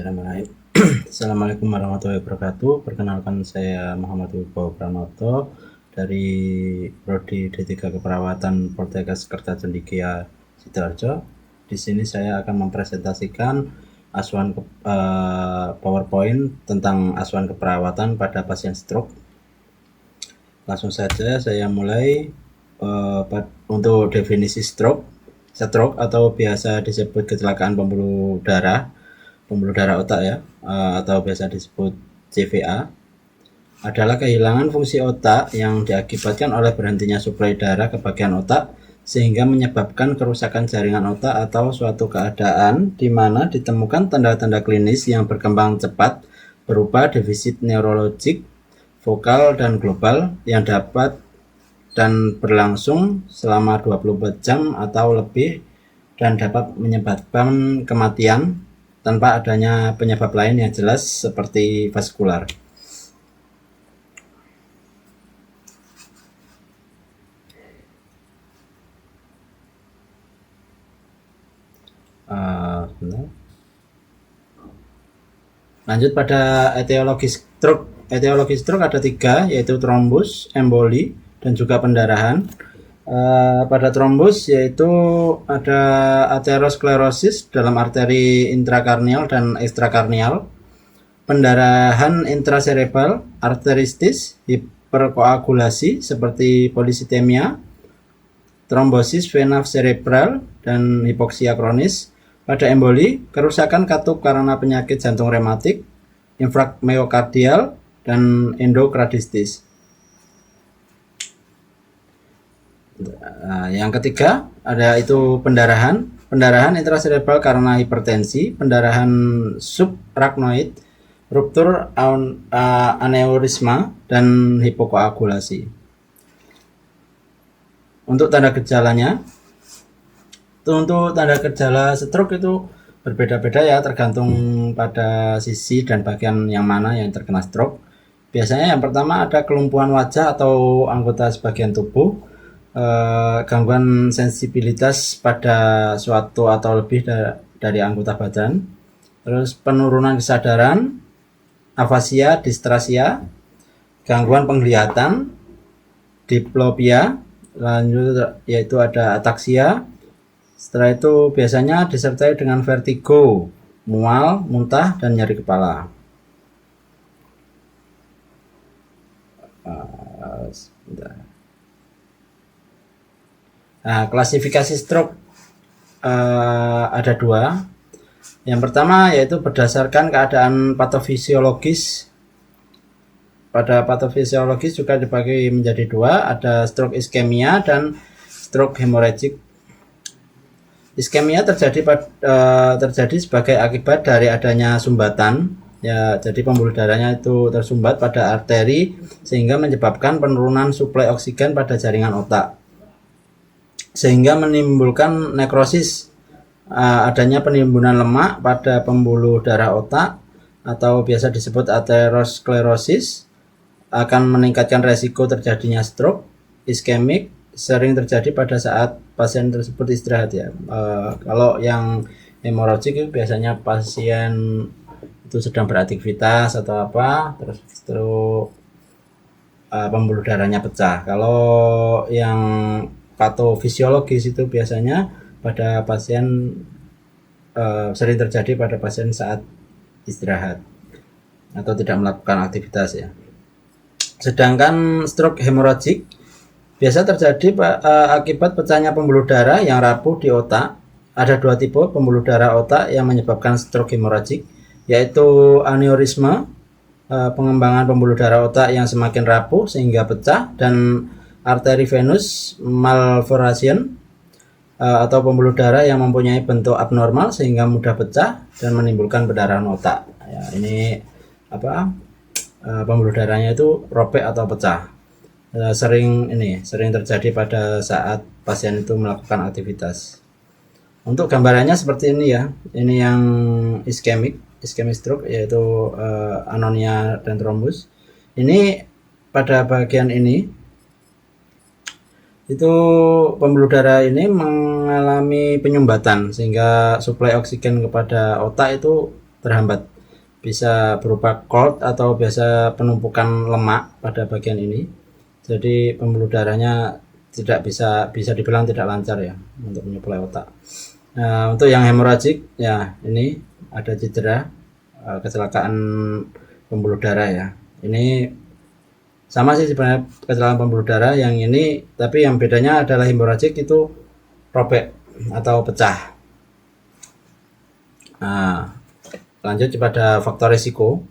Bismillahirrahmanirrahim. Assalamualaikum warahmatullahi wabarakatuh. Perkenalkan, saya Muhammad Wibowo Pranoto dari Prodi D3 Keperawatan Poltekkes Kertacendikia Sidoarjo. Di sini saya akan mempresentasikan PowerPoint tentang asuhan keperawatan pada pasien stroke. Langsung saja saya mulai. Untuk definisi stroke atau biasa disebut kecelakaan pembuluh darah otak ya, atau biasa disebut CVA, adalah kehilangan fungsi otak yang diakibatkan oleh berhentinya suplai darah ke bagian otak sehingga menyebabkan kerusakan jaringan otak atau suatu keadaan di mana ditemukan tanda-tanda klinis yang berkembang cepat berupa defisit neurologik, vokal dan global yang dapat dan berlangsung selama 24 jam atau lebih dan dapat menyebabkan kematian tanpa adanya penyebab lain yang jelas seperti vaskular. Lanjut pada etiologi stroke. Etiologi stroke ada 3, yaitu trombus, emboli, dan juga pendarahan. Pada trombus yaitu ada aterosklerosis dalam arteri intrakarnial dan ekstrakarnial, pendarahan intraserebral, arteristis, hiperkoagulasi seperti polisitemia, trombosis vena cerebral, dan hipoksia kronis. Pada emboli, kerusakan katup karena penyakit jantung rematik, infrak miokardial, dan endokardistis. Yang ketiga ada itu pendarahan intraserebral karena hipertensi, pendarahan subarachnoid, ruptur aneurisma, dan hipokoagulasi. Untuk tanda gejalanya, untuk tanda gejala stroke itu berbeda-beda ya, tergantung pada sisi dan bagian yang mana yang terkena stroke. Biasanya yang pertama ada kelumpuhan wajah atau anggota sebagian tubuh, gangguan sensibilitas pada suatu atau lebih dari anggota badan, terus penurunan kesadaran, afasia, distrasia, gangguan penglihatan, diplopia, lanjut yaitu ada ataksia. Setelah itu biasanya disertai dengan vertigo, mual, muntah, dan nyeri kepala. Nah, klasifikasi stroke ada 2. Yang pertama yaitu berdasarkan keadaan patofisiologis. Pada patofisiologis juga dibagi menjadi 2, ada stroke iskemia dan stroke hemorrhagic. Iskemia terjadi sebagai akibat dari adanya sumbatan ya, jadi pembuluh darahnya itu tersumbat pada arteri sehingga menyebabkan penurunan suplai oksigen pada jaringan otak, sehingga menimbulkan nekrosis, adanya penimbunan lemak pada pembuluh darah otak atau biasa disebut aterosklerosis, akan meningkatkan resiko terjadinya stroke. Iskemik sering terjadi pada saat pasien tersebut istirahat ya. Kalau yang hemorrhagic itu biasanya pasien itu sedang beraktivitas atau apa, terus pembuluh darahnya pecah. Kalau yang patofisiologis itu biasanya pada pasien sering terjadi pada pasien saat istirahat atau tidak melakukan aktivitas ya. Sedangkan stroke hemorrhagic biasa terjadi akibat pecahnya pembuluh darah yang rapuh di otak. Ada 2 tipe pembuluh darah otak yang menyebabkan stroke hemorrhagic, yaitu aneurisma, pengembangan pembuluh darah otak yang semakin rapuh sehingga pecah, dan arteri venous malformation, atau pembuluh darah yang mempunyai bentuk abnormal sehingga mudah pecah dan menimbulkan pendarahan otak. Ya, ini pembuluh darahnya itu robek atau pecah. Sering terjadi pada saat pasien itu melakukan aktivitas. Untuk gambarannya seperti ini ya. Ini yang iskemik stroke, yaitu anonia dan trombus. Ini pada bagian ini itu pembuluh darah ini mengalami penyumbatan sehingga suplai oksigen kepada otak itu terhambat, bisa berupa clot atau biasa penumpukan lemak pada bagian ini. Jadi pembuluh darahnya tidak bisa dibilang tidak lancar ya untuk menyuplai otak. Nah, untuk yang hemoragik ya ini ada cedera kecelakaan pembuluh darah ya. Ini sama sih sebenarnya kecelakaan pembuluh darah yang ini, tapi yang bedanya adalah hemoragik itu robek atau pecah. Nah, lanjut pada faktor risiko.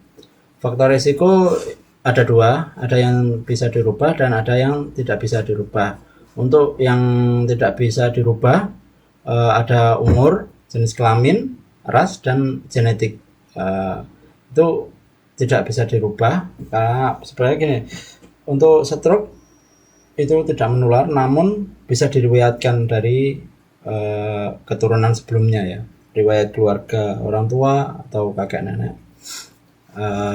Faktor risiko ada dua, ada yang bisa dirubah dan ada yang tidak bisa dirubah. Untuk yang tidak bisa dirubah ada umur, jenis kelamin, ras, dan genetik. Itu tidak bisa dirubah karena sebenarnya gini, untuk stroke itu tidak menular namun bisa diriwayatkan dari keturunan sebelumnya ya, riwayat keluarga orang tua atau kakek nenek.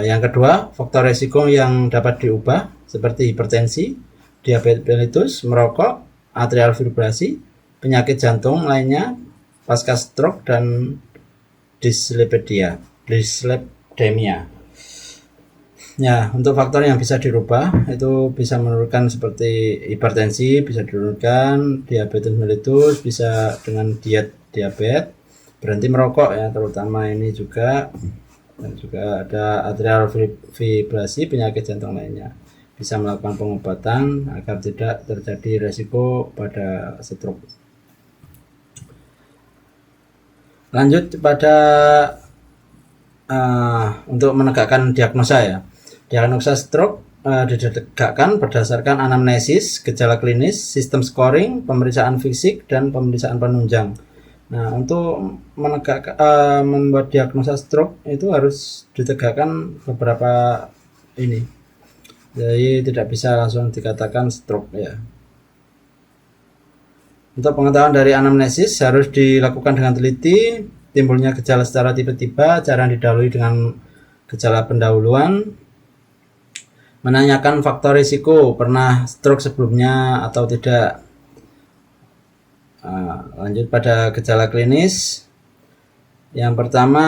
Yang kedua, faktor resiko yang dapat diubah seperti hipertensi, diabetes mellitus, merokok, atrial fibrillasi, penyakit jantung lainnya, pasca stroke, dan dyslipidemia. Ya, untuk faktor yang bisa dirubah itu bisa menurunkan seperti hipertensi, bisa diturunkan, diabetes mellitus, bisa dengan diabetes, berhenti merokok ya, terutama ini juga. Dan juga ada atrial fibrillasi, penyakit jantung lainnya. Bisa melakukan pengobatan agar tidak terjadi resiko pada stroke. Lanjut pada untuk menegakkan diagnosa ya. Diagnosa stroke ditegakkan berdasarkan anamnesis, gejala klinis, sistem scoring, pemeriksaan fisik, dan pemeriksaan penunjang. Nah, untuk membuat diagnosa stroke itu harus ditegakkan beberapa ini. Jadi tidak bisa langsung dikatakan stroke ya. Untuk pengetahuan dari anamnesis harus dilakukan dengan teliti. Timbulnya gejala secara tiba-tiba, jarang didahului dengan gejala pendahuluan. Menanyakan faktor risiko, pernah stroke sebelumnya atau tidak. Lanjut pada gejala klinis. Yang pertama,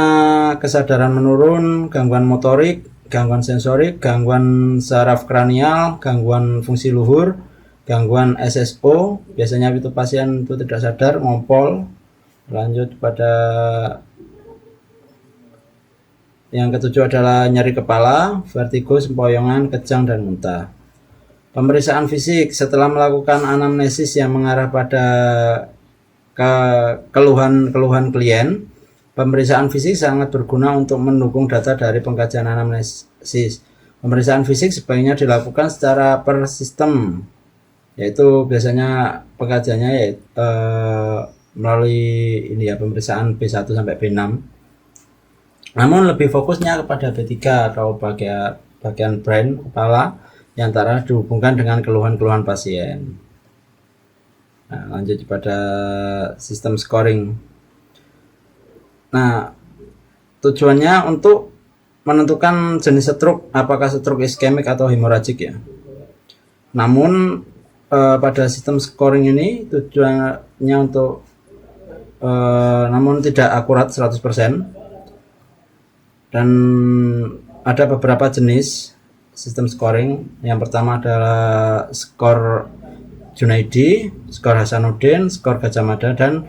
kesadaran menurun, gangguan motorik, gangguan sensorik, gangguan saraf kranial, gangguan fungsi luhur, gangguan SSO. Biasanya itu pasien itu tidak sadar, ngompol. Lanjut pada yang ketujuh adalah nyeri kepala, vertigo, sempoyongan, kejang, dan muntah. Pemeriksaan fisik setelah melakukan anamnesis yang mengarah pada keluhan klien, pemeriksaan fisik sangat berguna untuk mendukung data dari pengkajian anamnesis. Pemeriksaan fisik sebaiknya dilakukan secara per sistem, yaitu biasanya pengkajiannya melalui ini ya, pemeriksaan B1 sampai B6. Namun lebih fokusnya kepada B3 atau bagian brain, kepala, yang antara dihubungkan dengan keluhan-keluhan pasien. Nah, lanjut pada sistem scoring. Nah, tujuannya untuk menentukan jenis stroke, apakah stroke iskemik atau hemoragik ya. Namun pada sistem scoring ini tujuannya untuk namun tidak akurat 100%. Dan ada beberapa jenis sistem scoring. Yang pertama adalah skor Junaidi, skor Hasanuddin, skor Gajah Mada, dan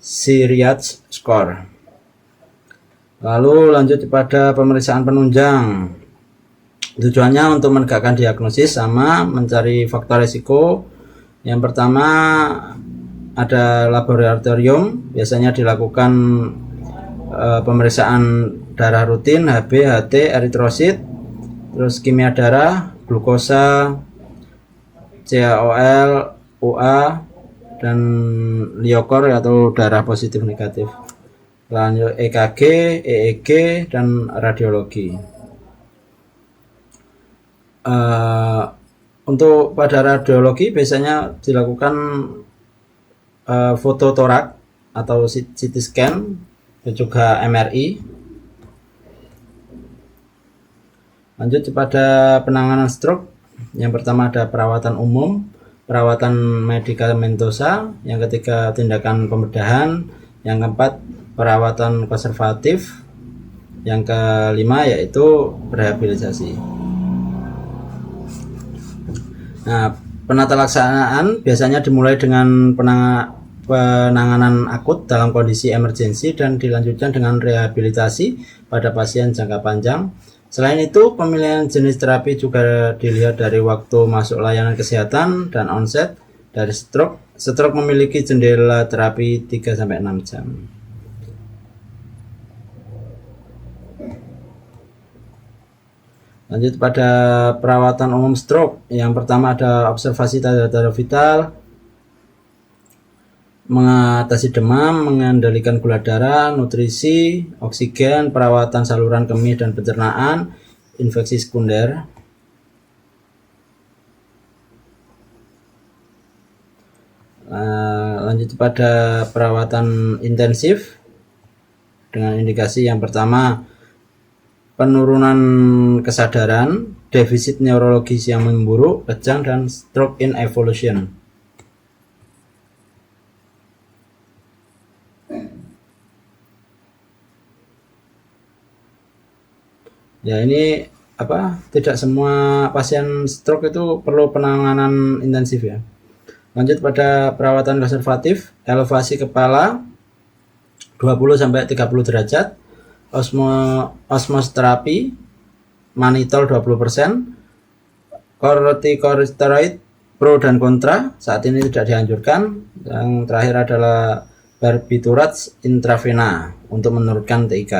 Siriaj score. Lalu lanjut pada pemeriksaan penunjang. Tujuannya untuk menegakkan diagnosis sama mencari faktor risiko. Yang pertama ada laboratorium, biasanya dilakukan pemeriksaan darah rutin, HB, HT, eritrosit, terus kimia darah, glukosa, CaOL, OA, dan liokor atau darah positif negatif. Lanjut EKG, EEG, dan radiologi. Untuk pada radiologi biasanya dilakukan foto torak atau CT scan dan juga MRI. Lanjut pada penanganan stroke. Yang pertama ada perawatan umum, perawatan medikamentosa, yang ketiga tindakan pembedahan, yang keempat perawatan konservatif, Yang kelima yaitu rehabilitasi. Nah, penata laksanaan biasanya dimulai dengan penanganan akut dalam kondisi emergensi dan dilanjutkan dengan rehabilitasi pada pasien jangka panjang. Selain itu, pemilihan jenis terapi juga dilihat dari waktu masuk layanan kesehatan dan onset dari stroke. Stroke memiliki jendela terapi 3-6 jam. Lanjut pada perawatan umum stroke. Yang pertama ada observasi tanda-tanda vital, mengatasi demam, mengendalikan gula darah, nutrisi, oksigen, perawatan saluran kemih dan pencernaan, infeksi sekunder. Lanjut pada perawatan intensif dengan indikasi yang pertama penurunan kesadaran, defisit neurologis yang memburuk, kejang, dan stroke in evolution. Ya, ini tidak semua pasien stroke itu perlu penanganan intensif ya. Lanjut pada perawatan konservatif, elevasi kepala 20-30 derajat, osmoterapi, manitol 20%, kortikosteroid pro dan kontra saat ini tidak dianjurkan. Yang terakhir adalah barbiturates intravena untuk menurunkan TIK.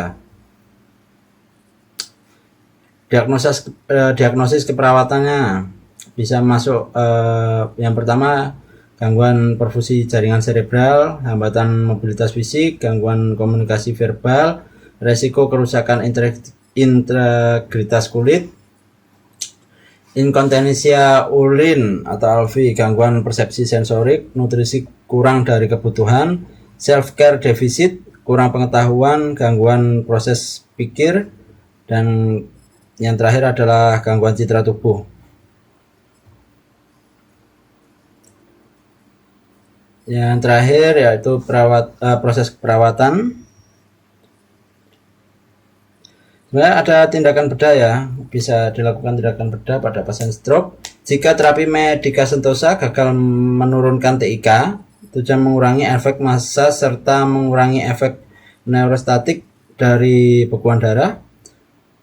Diagnosis keperawatannya bisa masuk yang pertama gangguan perfusi jaringan serebral, hambatan mobilitas fisik, gangguan komunikasi verbal, resiko kerusakan integritas kulit, inkontinensia urin atau ALV, gangguan persepsi sensorik, nutrisi kurang dari kebutuhan, self-care defisit, kurang pengetahuan, gangguan proses pikir, dan yang terakhir adalah gangguan citra tubuh. Yang terakhir yaitu proses perawatan. Sebenarnya ada tindakan bedah ya, bisa dilakukan tindakan bedah pada pasien stroke. Jika terapi medika sentosa gagal menurunkan TIK, tujuan mengurangi efek massa serta mengurangi efek neurostatik dari bekuan darah,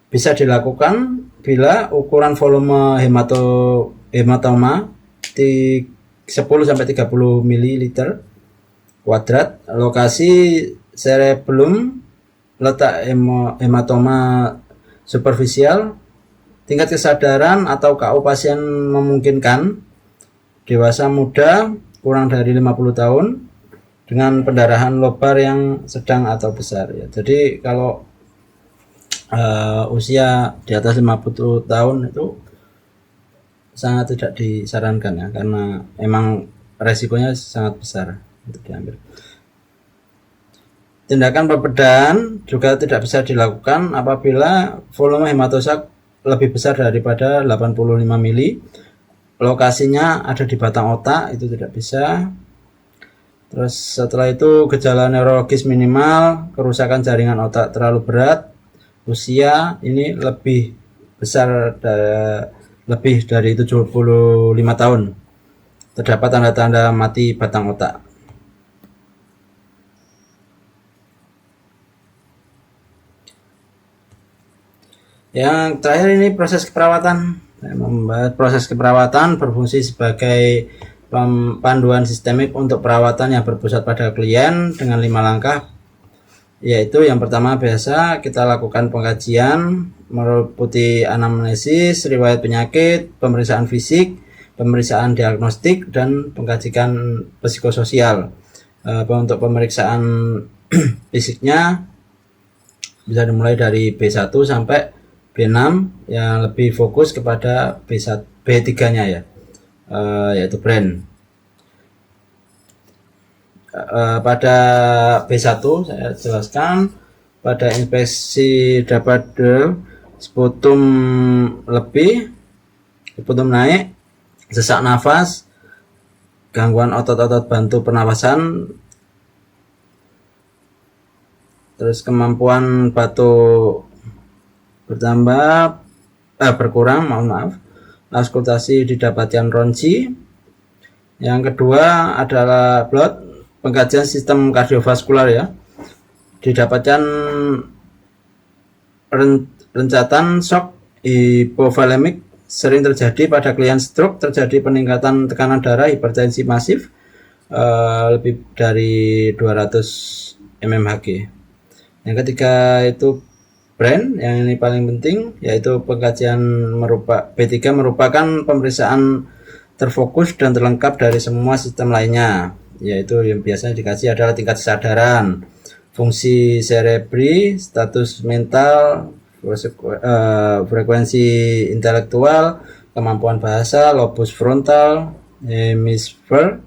bisa dilakukan bila ukuran volume hematoma 10-30 ml kuadrat, lokasi cerebellum, letak hematoma superficial, tingkat kesadaran atau KU pasien memungkinkan, dewasa muda kurang dari 50 tahun, dengan pendarahan lobar yang sedang atau besar ya. Jadi kalau usia di atas 50 tahun itu sangat tidak disarankan ya, karena emang resikonya sangat besar untuk diambil. Tindakan pembedahan juga tidak bisa dilakukan apabila volume hematosak lebih besar daripada 85 mili, lokasinya ada di batang otak, itu tidak bisa. Terus setelah itu gejala neurologis minimal, kerusakan jaringan otak terlalu berat, usia ini lebih besar lebih dari 75 tahun, terdapat tanda-tanda mati batang otak. Yang terakhir ini proses keperawatan. Membahas proses keperawatan berfungsi sebagai panduan sistemik untuk perawatan yang berpusat pada klien dengan 5 langkah, yaitu yang pertama biasa kita lakukan pengkajian meliputi anamnesis, riwayat penyakit, pemeriksaan fisik, pemeriksaan diagnostik, dan pengkajian psikososial. Untuk pemeriksaan fisiknya bisa dimulai dari B1 sampai B6 yang lebih fokus kepada B3-nya ya, yaitu brain. Pada B1 saya jelaskan, pada inspeksi dapat sputum lebih, sputum naik, sesak nafas, gangguan otot-otot bantu pernapasan, terus kemampuan batuk berkurang, mohon maaf. Auskultasi didapatkan ronsi. Yang kedua adalah blood, pengkajian sistem kardiovaskular ya. Didapatkan rencatan shock hipovolemik sering terjadi pada klien stroke, terjadi peningkatan tekanan darah, hipertensi masif lebih dari 200 mmHg. Yang ketiga itu brain, yang ini paling penting, yaitu pengkajian B3 merupakan pemeriksaan terfokus dan terlengkap dari semua sistem lainnya, yaitu yang biasanya dikaji adalah tingkat kesadaran, fungsi cerebri, status mental, frekuensi intelektual, kemampuan bahasa, lobus frontal, hemisfer.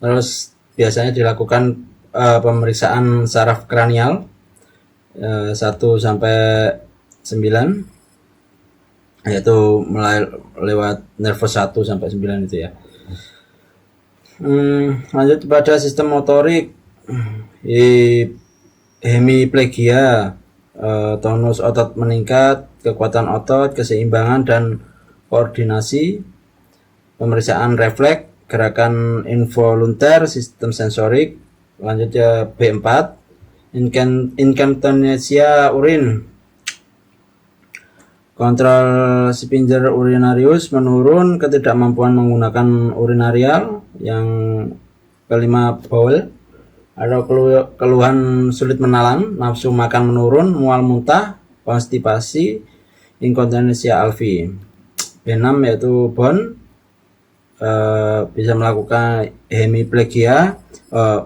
Terus biasanya dilakukan pemeriksaan saraf kranial 1 sampai 9, yaitu lewat nervus 1 sampai 9 itu ya. Lanjut pada sistem motorik, hemiplegia, tonus otot meningkat, kekuatan otot, keseimbangan dan koordinasi, pemeriksaan refleks, gerakan involunter, sistem sensorik. Lanjutnya B4, incontinentia urin, kontrol sphincter urinarius menurun, ketidakmampuan menggunakan urinarial. Yang kelima bowel, ada keluhan sulit menalan, nafsu makan menurun, mual muntah, konstipasi, inkontinensia alvi. B6 yaitu bone, bisa melakukan hemiplegia,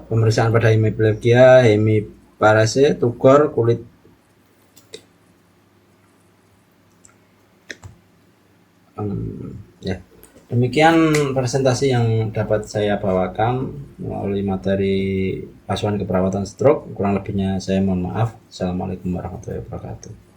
pemeriksaan pada hemiplegia, hemiparese, tugor, kulit. Ya, demikian presentasi yang dapat saya bawakan melalui materi asuhan keperawatan stroke. Kurang lebihnya saya mohon maaf. Assalamualaikum warahmatullahi wabarakatuh.